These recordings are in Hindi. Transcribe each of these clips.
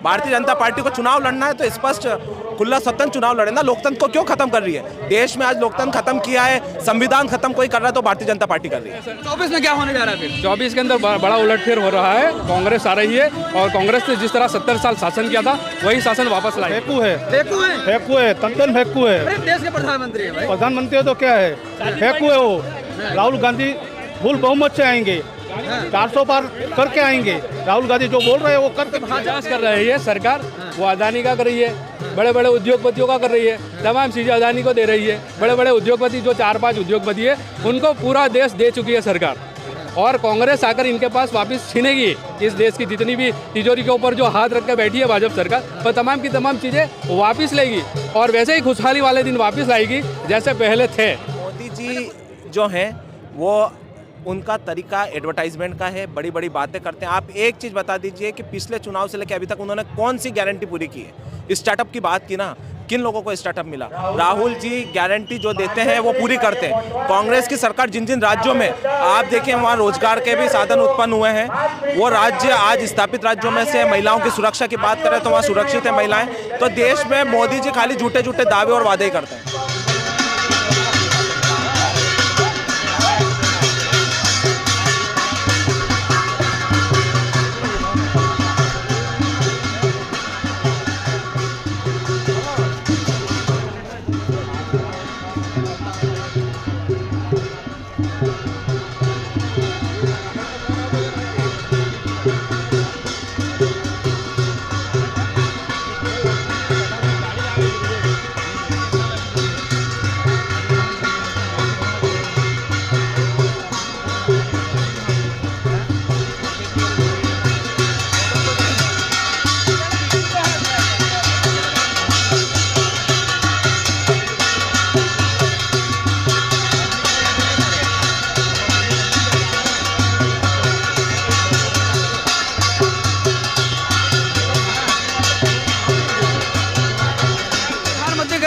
भारतीय जनता पार्टी को चुनाव लड़ना है तो स्पष्ट खुला स्वतंत्र चुनाव लड़े ना। लोकतंत्र को क्यों खत्म कर रही है? देश में आज लोकतंत्र खत्म किया है, संविधान खत्म कोई कर रहा है तो भारतीय जनता पार्टी कर रही है। 24 में क्या होने जा रहा है फिर? 24 के अंदर बड़ा उलटफेर हो रहा है। कांग्रेस आ रही है और कांग्रेस ने जिस तरह 70 साल शासन किया था वही शासन वापस लाई। फेंकू है तंतन फेंकू है। अरे देश के प्रधानमंत्री है भाई। प्रधानमंत्री तो क्या है, फेंकू है वो। राहुल गांधी फुल बहुमत से आएंगे, 400 पार करके आएंगे। राहुल गांधी जो बोल रहे हैं वो करके जांच कर रही है सरकार। वो अदानी का कर रही है, बड़े बड़े उद्योगपतियों का कर रही है, तमाम चीजें अदानी को दे रही है। बड़े बड़े उद्योगपति जो 4-5 उद्योगपति है उनको पूरा देश दे चुकी है सरकार। और कांग्रेस आकर इनके पास वापस छीनेगी इस देश की जितनी भी तिजोरी के ऊपर जो हाथ रख के बैठी है भाजपा सरकार, वो तमाम की तमाम चीजें वापस लेगी और वैसे ही खुशहाली वाले दिन वापस लाएगी जैसे पहले थे। मोदी जी जो हैं वो उनका तरीका एडवर्टाइजमेंट का है, बड़ी बड़ी बातें करते हैं। आप एक चीज़ बता दीजिए कि पिछले चुनाव से लेकर अभी तक उन्होंने कौन सी गारंटी पूरी की है? स्टार्टअप की बात की ना, किन लोगों को स्टार्टअप मिला? राहुल जी गारंटी जो देते हैं वो पूरी करते हैं। कांग्रेस की सरकार जिन जिन राज्यों में आप देखिए वहाँ रोजगार के भी साधन उत्पन्न हुए हैं, वो राज्य आज स्थापित राज्यों में से महिलाओं की सुरक्षा की बात करें तो वहाँ सुरक्षित है महिलाएं। तो देश में मोदी जी खाली झूठे झूठे दावे और वादे ही करते हैं।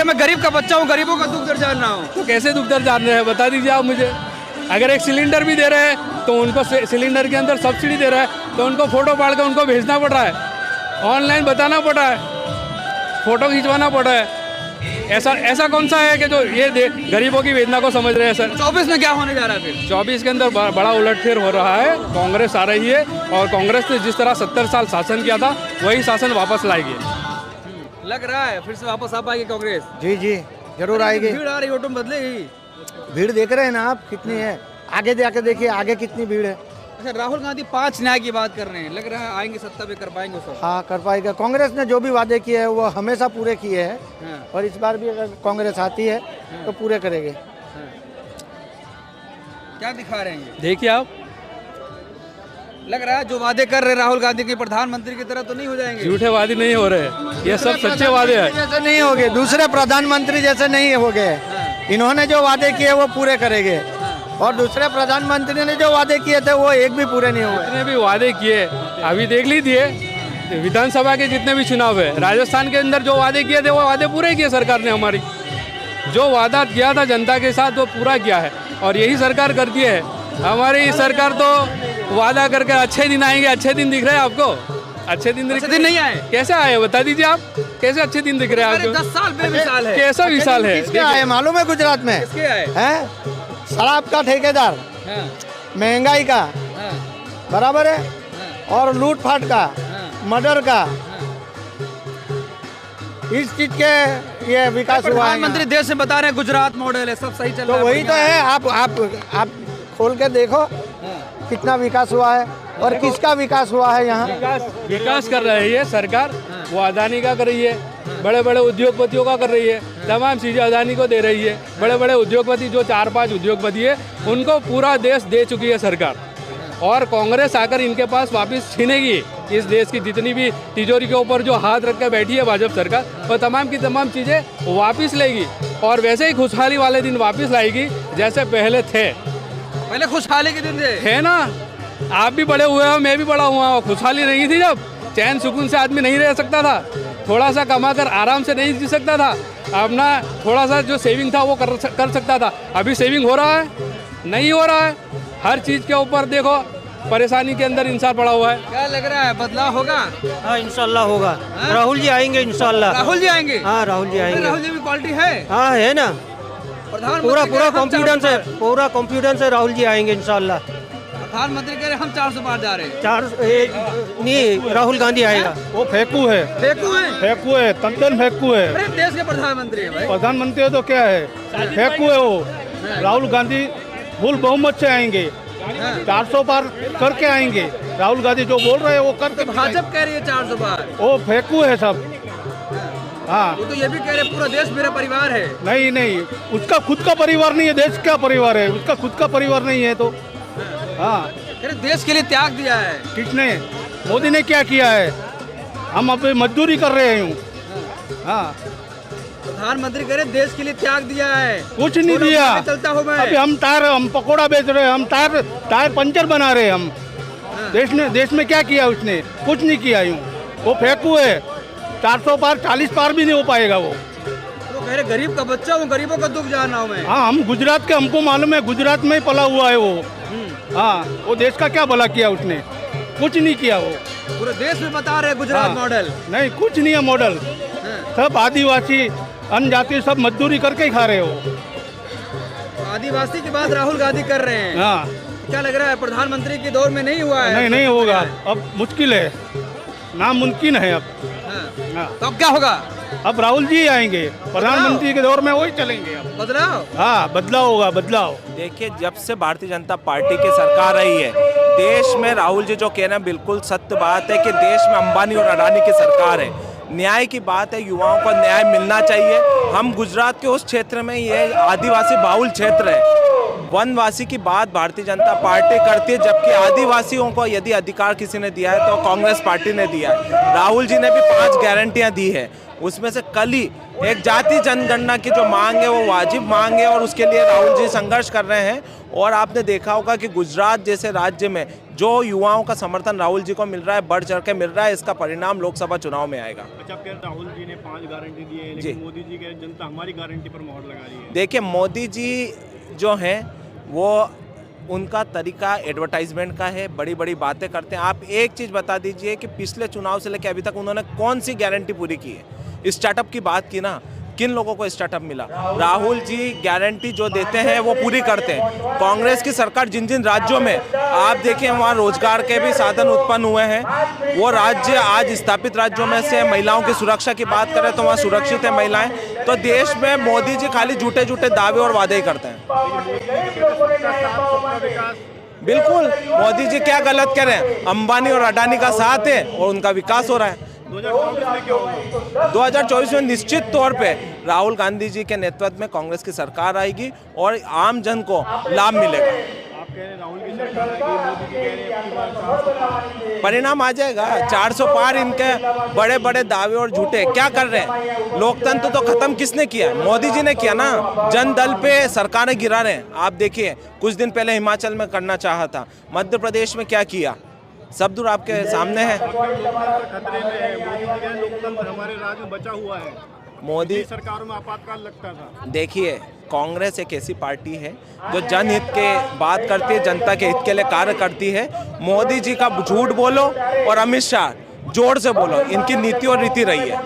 मैं गरीब का बच्चा हूँ, गरीबों का दुख दर्द जान रहा हूँ। तो कैसे दुख दर्द जान रहे हैं बता दीजिए आप मुझे। अगर एक सिलेंडर भी दे रहे हैं तो उनको सिलेंडर के अंदर सब्सिडी दे रहा है तो उनको फोटो पाड़ के उनको भेजना पड़ रहा है, ऑनलाइन बताना पड़ रहा है, फोटो खिंचवाना पड़ रहा है। ऐसा कौन सा है कि जो ये गरीबों की वेदना को समझ रहे हैं सर? 24 में क्या होने जा रहा है फिर? 24 के अंदर बड़ा उलटफेर हो रहा है। कांग्रेस आ रही है और कांग्रेस ने जिस तरह 70 साल शासन किया था वही शासन वापस लाएगी। लग रहा है फिर से वापस आ पाएगी कांग्रेस? जी जी जरूर आएगी। भीड़ आ रही, ऑटो बदलेगी। भीड़ देख रहे हैं ना आप कितनी है, आगे जाके देखिए आगे कितनी भीड़ है। अच्छा, राहुल गांधी 5 न्याय की बात कर रहे हैं, लग रहा है आएंगे सत्ता पे, कर पाएंगे सब? हाँ कर पाएगा। कांग्रेस ने जो भी वादे किए हैं वो हमेशा पूरे किए हैं। हाँ। और इस बार भी अगर कांग्रेस आती है तो पूरे करेंगे। क्या दिखा रहे हैं? देखिए आप, लग रहा है जो वादे कर रहे राहुल गांधी के प्रधानमंत्री की तरह तो नहीं हो जाएंगे? झूठे वादे नहीं हो रहे, ये सब सच्चे वादे हैं। जैसे नहीं हो गए, दूसरे प्रधानमंत्री जैसे नहीं हो गए। इन्होंने जो वादे किए वो पूरे करेंगे और दूसरे प्रधानमंत्री ने जो वादे किए थे वो एक भी पूरे नहीं हुए। जितने भी वादे किए अभी देख लीजिए, विधानसभा के जितने भी चुनाव है, राजस्थान के अंदर जो वादे किए थे वो वादे पूरे किए सरकार ने। हमारी जो वादा किया था जनता के साथ वो पूरा किया है और यही सरकार करती है। हमारी सरकार तो वादा करके अच्छे दिन आएंगे, अच्छे दिन दिख रहे हैं आपको? अच्छे दिन नहीं आए? कैसे आए बता दीजिए आप, कैसे अच्छे दिन दिख रहे हैं आपको? 10 साल बेमिसाल है। कैसा विशाल है? किसके आए मालूम है गुजरात में? किसके आए? हैं शराब का ठेकेदार, महंगाई का, बराबर है, और लूट फाट का, मर्डर का, इस चीज के ये विकास हुआ है। प्रधानमंत्री देश से बता रहे हैं गुजरात मॉडल है, सब सही चल रहा है। तो वही तो है, आप खोल के देखो कितना विकास हुआ है और किसका विकास हुआ है। यहाँ विकास कर रही है सरकार। वो अदानी का कर रही है, बड़े बड़े उद्योगपतियों का कर रही है, तमाम चीजें अदानी को दे रही है। बड़े बड़े उद्योगपति जो 4-5 उद्योगपति है उनको पूरा देश दे चुकी है सरकार। और कांग्रेस आकर इनके पास वापस छीनेगी इस देश की जितनी भी तिजोरी के ऊपर जो हाथ रख के बैठी है भाजपा सरकार, वो तमाम की तमाम चीजें वापस लेगी और वैसे ही खुशहाली वाले दिन वापस लाएगी जैसे पहले थे। पहले खुशहाली के दिन थे ना, आप भी बड़े हुए हो, मैं भी बड़ा हुआ हूँ। खुशहाली नहीं थी जब चैन सुकून से आदमी नहीं रह सकता था, थोड़ा सा कमा कर आराम से नहीं जी सकता था, अपना थोड़ा सा जो सेविंग था वो कर सकता था। अभी सेविंग हो रहा है? नहीं हो रहा है। हर चीज़ के ऊपर देखो परेशानी के अंदर इंसान पड़ा हुआ है। क्या लग रहा है, बदलाव होगा? हाँ इंशाल्लाह होगा। राहुल जी आएंगे इंशाल्लाह। राहुल जी आएंगे? हाँ राहुल जी आएंगे। राहुल जी में क्वालिटी है? हाँ है ना, पूरा कॉन्फिडेंस है, पूरा कॉन्फिडेंस है, राहुल जी आएंगे इंशाल्लाह। प्रधानमंत्री कह रहे हैं हम 400 पार जा रहे हैं। नहीं, राहुल गांधी आएगा। वो फेंकू है, फेंकू है, तंदन फेंकू है। अरे देश के प्रधानमंत्री है भाई। प्रधानमंत्री है तो क्या है, फेंकू है वो। राहुल गांधी फुल बहुमत से आएंगे, 400 पार करके आएंगे। राहुल गांधी जो बोल रहे हैं वो करके। भाजपा कह रही है 400 पार। वो फेंकू है सब। हाँ वो तो ये भी कह रहे पूरा देश मेरा परिवार है। नहीं, उसका खुद का परिवार नहीं है, देश का परिवार है। उसका खुद का परिवार नहीं है तो हाँ। देश के लिए त्याग दिया है। किसने? मोदी ने क्या किया है? हम अभी मजदूरी कर रहे हैं। हाँ प्रधानमंत्री कह रहे देश के लिए त्याग दिया है। कुछ नहीं दिया। चलता हूँ मैं। अभी हम पकोड़ा बेच रहे हैं, हम टायर पंचर बना रहे हैं हम। देश में क्या किया उसने? कुछ नहीं किया। यूँ वो फेंकू है, 400 पार 40 पार भी नहीं हो पाएगा वो। तो कह रहे गरीब का बच्चा हूँ, गरीबों का दुख जान रहा हूँ मैं। हाँ हम गुजरात के, हमको मालूम है, गुजरात में ही पला हुआ है वो। हाँ वो देश का क्या भला किया उसने? कुछ नहीं किया वो। पूरे देश में बता रहे गुजरात मॉडल। नहीं कुछ नहीं है मॉडल। सब आदिवासी अन्य जाति सब मजदूरी करके ही खा रहे हो। आदिवासी की बात राहुल गांधी कर रहे हैं। हाँ क्या लग रहा है प्रधानमंत्री के दौर में नहीं हुआ है? नहीं होगा, अब मुश्किल है, नामुमकिन है अब। हाँ। तो अब क्या होगा? अब राहुल जी आएंगे, प्रधानमंत्री के दौर में वही चलेंगे अब। बदलाव? हाँ बदलाव होगा, बदलाव। देखिए, जब से भारतीय जनता पार्टी की सरकार आई है देश में, राहुल जी जो कह रहे हैं बिल्कुल सत्य बात है कि देश में अंबानी और अडानी की सरकार है। न्याय की बात है, युवाओं को न्याय मिलना चाहिए। हम गुजरात के उस क्षेत्र में, ये आदिवासी बाहुल क्षेत्र है, वनवासी की बात भारतीय जनता पार्टी करती है, जबकि आदिवासियों को यदि अधिकार किसी ने दिया है तो कांग्रेस पार्टी ने दिया है। राहुल जी ने भी 5 गारंटियां दी है, उसमें से कल ही एक जाति जनगणना की जो मांग है वो वाजिब मांग है और उसके लिए राहुल जी संघर्ष कर रहे हैं। और आपने देखा होगा कि गुजरात जैसे राज्य में जो युवाओं का समर्थन राहुल जी को मिल रहा है, बढ़ चढ़ के मिल रहा है, इसका परिणाम लोकसभा चुनाव में आएगा। अच्छा, राहुल जी ने 5 गारंटी दी है, लेकिन मोदी जी के जनता हमारी गारंटी पर मोहर लगा रही है। देखिए, मोदी जी जो हैं वो उनका तरीका एडवर्टाइजमेंट का है, बड़ी बड़ी बातें करते हैं। आप एक चीज़ बता दीजिए कि पिछले चुनाव से लेकर अभी तक उन्होंने कौन सी गारंटी पूरी की है? स्टार्टअप की बात की ना, किन लोगों को स्टार्टअप मिला? राहुल जी गारंटी जो देते हैं वो पूरी करते हैं। कांग्रेस की सरकार जिन जिन राज्यों में आप देखिए वहाँ रोजगार के भी साधन उत्पन्न हुए हैं, वो राज्य आज स्थापित राज्यों में से महिलाओं की सुरक्षा की बात करें तो वहाँ सुरक्षित है महिलाएं। तो देश में मोदी जी खाली झूठे झूठे दावे और वादे ही करते हैं। बिल्कुल, मोदी जी क्या गलत कर रहे हैं? अंबानी और अडानी का साथ है और उनका विकास हो रहा है। 2024 में निश्चित तौर पे राहुल गांधी जी के नेतृत्व में कांग्रेस की सरकार आएगी और आम जन को लाभ मिलेगा। आप कह रहे हैं राहुल की सरकार आएगी, मोदी जी कह रहे हैं परिणाम आ जाएगा। 400 पार, इनके बड़े बड़े दावे और झूठे क्या कर रहे हैं? लोकतंत्र तो खत्म किसने किया? मोदी जी ने किया ना। जनदल पे सरकारें गिरा रहे हैं। आप देखिए, कुछ दिन पहले हिमाचल में करना चाहा था, मध्य प्रदेश में क्या किया, सब दूर आपके सामने है। खतरे में है, मोदी जी कह रहे लोकतंत्र हमारे राज्य में बचा हुआ है। मोदी सरकार में आपातकाल लगता था। देखिए, कांग्रेस एक ऐसी पार्टी है जो जनहित के बात करती है, जनता के हित के लिए कार्य करती है। मोदी जी का झूठ बोलो और अमित शाह जोर से बोलो, इनकी नीति और रीति रही है।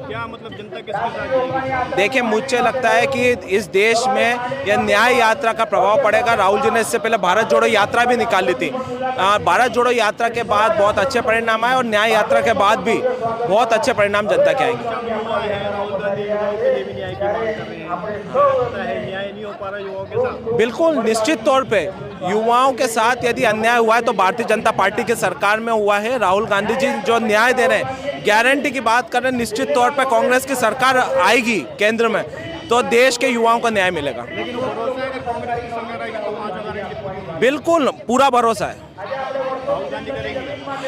क्या मतलब जनता किसके साथ जाएगी? देखिए, मुझे लगता है कि इस देश में यह न्याय यात्रा का प्रभाव पड़ेगा। राहुल जी ने इससे पहले भारत जोड़ो यात्रा भी निकाली थी। भारत जोड़ो यात्रा के बाद बहुत अच्छे परिणाम आए और न्याय यात्रा के बाद भी बहुत अच्छे परिणाम जनता के आएंगे। राहुल गांधी युवाओं के लिए भी न्याय की मांग कर रहे हैं। न्याय नहीं हो पा रहा युवाओं के साथ। बिल्कुल, निश्चित तौर पे युवाओं के साथ यदि अन्याय हुआ है तो भारतीय जनता पार्टी की सरकार में हुआ है। राहुल गांधी जी जो न्याय दे रहे हैं, गारंटी की बात कर रहे हैं, निश्चित तौर पे कांग्रेस की सरकार आएगी केंद्र में तो देश के युवाओं को न्याय मिलेगा। बिल्कुल, पूरा भरोसा है।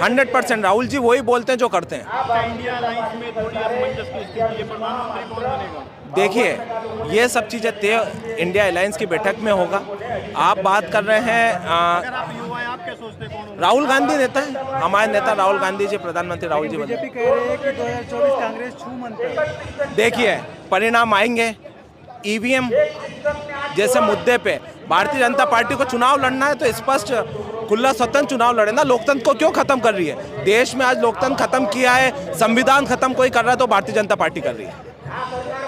100% राहुल जी वही बोलते हैं जो करते हैं। देखिए, ये सब चीज़ें तय इंडिया अलायंस की बैठक में होगा। आप बात कर रहे हैं राहुल गांधी नेता है, हमारे नेता राहुल गांधी जी, प्रधानमंत्री राहुल जी। बीजेपी कह रहे हैं कि 2024 कांग्रेस छू मंतर। देखिए, परिणाम आएंगे। ईवीएम जैसे मुद्दे पे भारतीय जनता पार्टी को चुनाव लड़ना है तो स्पष्ट खुला स्वतंत्र चुनाव लड़े ना, लोकतंत्र को क्यों खत्म कर रही है? देश में आज लोकतंत्र खत्म किया है, संविधान खत्म कोई कर रहा है तो भारतीय जनता पार्टी कर रही है।